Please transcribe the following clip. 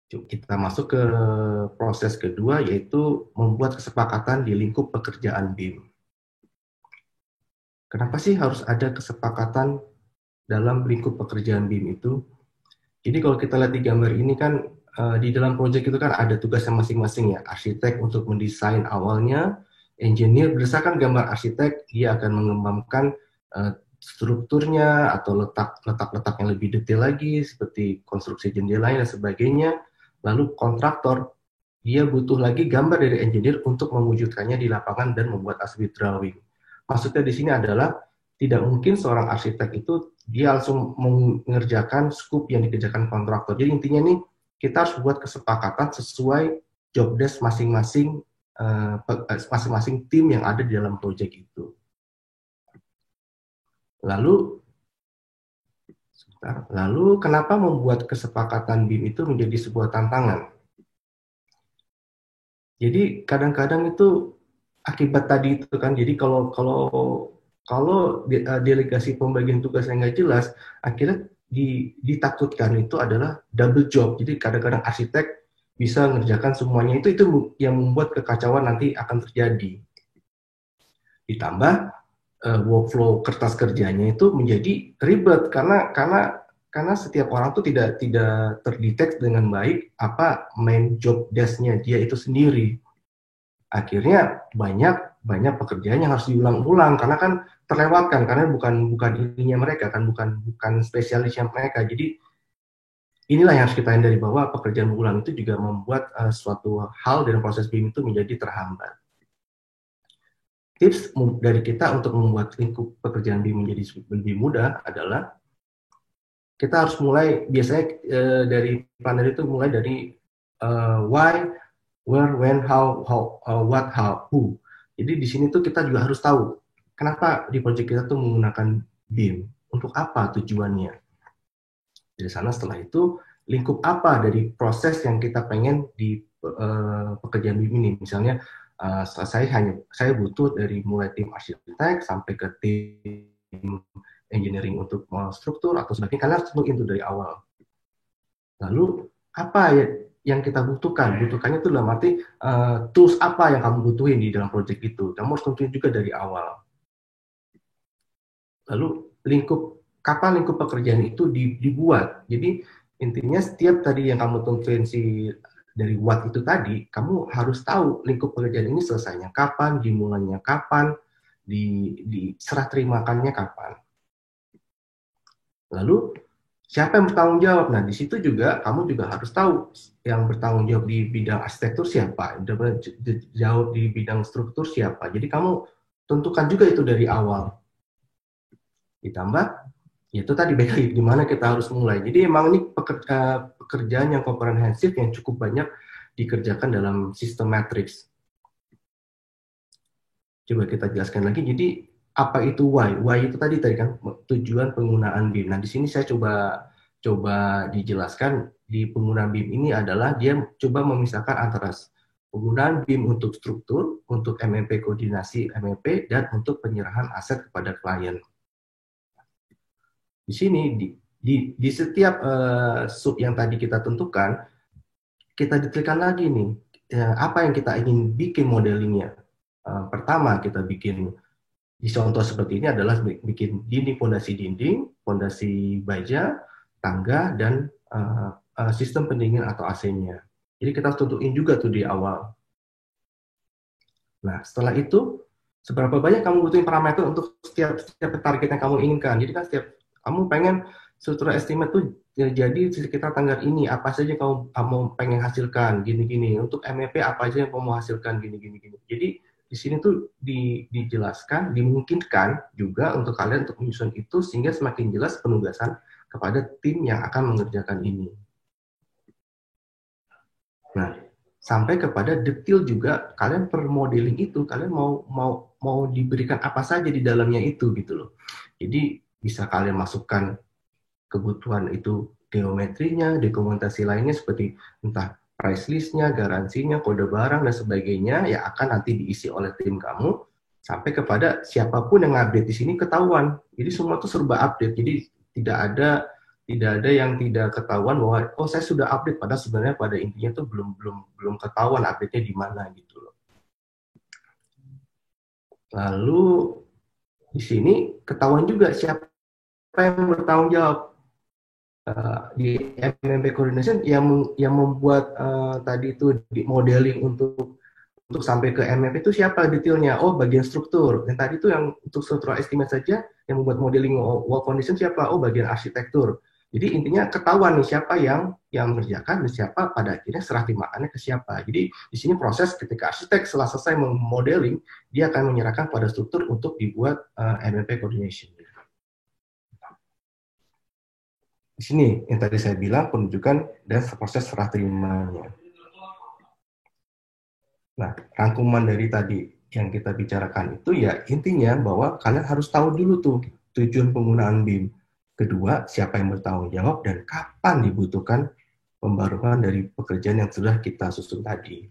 Kita masuk ke proses kedua, yaitu membuat kesepakatan di lingkup pekerjaan BIM. Kenapa sih harus ada kesepakatan dalam lingkup pekerjaan BIM itu? Jadi kalau kita lihat di gambar ini kan, di dalam proyek itu kan ada tugasnya masing-masing ya. Arsitek untuk mendesain awalnya, engineer berdasarkan gambar arsitek, dia akan mengembangkan strukturnya atau letak-letak yang lebih detail lagi, seperti konstruksi jendela dan sebagainya. Lalu kontraktor, dia butuh lagi gambar dari engineer untuk mewujudkannya di lapangan dan membuat as built drawing. Maksudnya di sini adalah tidak mungkin seorang arsitek itu dia langsung mengerjakan scope yang dikerjakan kontraktor. Jadi intinya nih, kita harus buat kesepakatan sesuai job desk masing-masing tim yang ada di dalam proyek itu. Lalu kenapa membuat kesepakatan BIM itu menjadi sebuah tantangan? Jadi kadang-kadang itu akibat tadi itu kan, jadi kalau delegasi pembagian tugas yang nggak jelas, akhirnya ditakutkan itu adalah double job. Jadi kadang-kadang arsitek bisa mengerjakan semuanya, itu yang membuat kekacauan nanti akan terjadi. Ditambah workflow kertas kerjanya itu menjadi ribet karena setiap orang tuh tidak terdetek dengan baik apa main job desk-nya dia itu sendiri. Akhirnya banyak pekerjaan yang harus diulang-ulang karena kan terlewatkan, karena bukan ininya mereka kan, bukan spesialisnya mereka. Jadi inilah yang harus kita hindari, bahwa pekerjaan ulang itu juga membuat suatu hal dalam proses BIM itu menjadi terhambat. Tips dari kita untuk membuat lingkup pekerjaan BIM menjadi lebih mudah adalah kita harus mulai, biasanya dari panel itu mulai dari why, where, when, how, what, how, who. Jadi di sini tuh kita juga harus tahu kenapa di project kita tuh menggunakan BIM, untuk apa tujuannya. Dari sana setelah itu lingkup apa dari proses yang kita pengen di pekerjaan BIM ini. Misalnya saya butuh dari mulai tim arsitek sampai ke tim engineering untuk struktur atau sebagainya, kalian harus tentuin itu dari awal. Lalu apa ya yang kita butuhkan? Butuhkannya itu dalam arti tools apa yang kamu butuhin di dalam project itu. Kamu harus tentuin juga dari awal. Lalu kapan lingkup pekerjaan itu dibuat? Jadi intinya setiap tadi yang kamu tentuin dari what itu tadi, kamu harus tahu lingkup pekerjaan ini selesainya kapan, dimulainya kapan, diserah terimakannya kapan. Lalu siapa yang bertanggung jawab? Nah, di situ juga kamu juga harus tahu yang bertanggung jawab di bidang arsitektur siapa, jawab di bidang struktur siapa. Jadi kamu tentukan juga itu dari awal. Ditambah, itu tadi baik di mana kita harus mulai. Jadi emang ini pekerjaan yang komprehensif yang cukup banyak dikerjakan dalam sistem matriks. Coba kita jelaskan lagi. Jadi apa itu why? Why itu tadi kan tujuan penggunaan BIM. Nah, di sini saya coba dijelaskan di penggunaan BIM ini adalah dia coba memisahkan antara penggunaan BIM untuk struktur, untuk MMP koordinasi MMP, dan untuk penyerahan aset kepada klien. Di sini di setiap sub yang tadi kita tentukan, kita detailkan lagi nih apa yang kita ingin bikin modelingnya. Pertama kita bikin di contoh seperti ini adalah bikin dinding, fondasi baja, tangga, dan sistem pendingin atau AC-nya. Jadi kita tentuin juga tuh di awal. Nah, setelah itu, seberapa banyak kamu butuhin parameter untuk setiap target yang kamu inginkan. Jadi kan setiap kamu pengen struktur estimate tuh jadi sekitar tanggal ini, apa saja kamu pengen hasilkan, gini-gini. Untuk MEP apa aja yang kamu mau hasilkan, gini-gini. Jadi di sini tuh dijelaskan, dimungkinkan juga untuk kalian untuk menyusun itu sehingga semakin jelas penugasan kepada tim yang akan mengerjakan ini. Nah, sampai kepada detail juga kalian per modeling itu kalian mau diberikan apa saja di dalamnya itu gitu loh. Jadi bisa kalian masukkan kebutuhan itu, geometrinya, dokumentasi lainnya seperti entah price list-nya, garansinya, kode barang, dan sebagainya yang akan nanti diisi oleh tim kamu, sampai kepada siapapun yang update di sini ketahuan. Jadi semua itu serba update, jadi tidak ada Tidak ada yang tidak ketahuan bahwa oh saya sudah update, padahal sebenarnya pada intinya tuh belum ketahuan update-nya di mana gitu loh. Lalu di sini ketahuan juga siapa yang bertanggung jawab. Di MMP coordination yang membuat tadi itu di modeling untuk sampai ke MMP itu siapa detailnya? Oh, bagian struktur. Dan tadi itu yang untuk structural estimate saja yang membuat modeling wall foundation siapa? Oh, bagian arsitektur. Jadi intinya ketahuan nih siapa yang mengerjakan dan siapa pada akhirnya serah terimaannya ke siapa. Jadi di sini proses ketika arsitek setelah selesai memodeling, dia akan menyerahkan pada struktur untuk dibuat MMP coordination. Di sini yang tadi saya bilang penunjukan dan proses serah terimanya. Nah, rangkuman dari tadi yang kita bicarakan itu ya intinya bahwa kalian harus tahu dulu tuh tujuan penggunaan BIM. Kedua, siapa yang bertanggung jawab dan kapan dibutuhkan pembaruan dari pekerjaan yang sudah kita susun tadi.